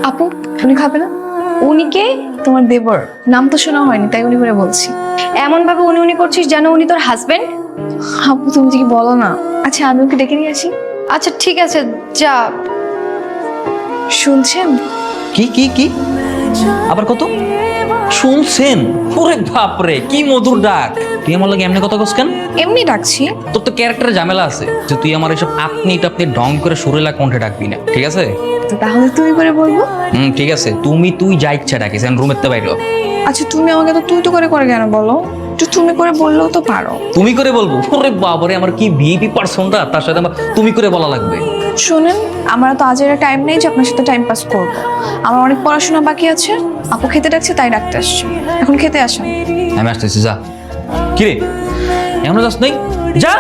আপু উনি খাবে না? উনি কে? তোমার দেবর, নাম তো শোনা হয়নি তাই উনি করে বলছি। এমন ভাবে উনি উনি করছিস যেন উনি তোর হাজবেন্ড। আপু তুমি যে কি বলো না। আচ্ছা আমি ওকে ডেকে নিয়ে আসি। আচ্ছা ঠিক আছে, যা। শুনছেন? কি কি কি আবার কত শুনছেন? ওরে বাপরে কি মধুর ডাক! তুই আমার লাগে এমনি কথা কস কেন? এমনি ডাকছি। তোর তো ক্যারেক্টারে ঝামেলা আছে যে তুই আমার এসব আপনি টাপনি ঢং করে সুরেলা কণ্ঠে ডাকবি না, ঠিক আছে? তো তাহলে তুমি করে বলবো। ঠিক আছে, তুই যা ইচ্ছা ডাকিস, রুমের তে বাইরে হ। আচ্ছা তুমি আমাকে তো তুই তো করে করে কেন বলো? একটু তুমি করে বললেও তো পারো। তুমি করে বলবো? ওরে বাবারে, আমার কি ভিআইপি পার্সনটা, তার সাথে আমার তুমি করে বলা লাগবে? শোনেন, আমার তো আজ এর টাইম নেই যে আপনার সাথে টাইম পাস করবো। আমার অনেক পড়াশোনা বাকি আছে। আপু খেতে ডাকছে তাই ডাকতে আসছি। এখন খেতে আসেন। আমি আসতেছি, যা। কিরে এমন যাস নাই? যা।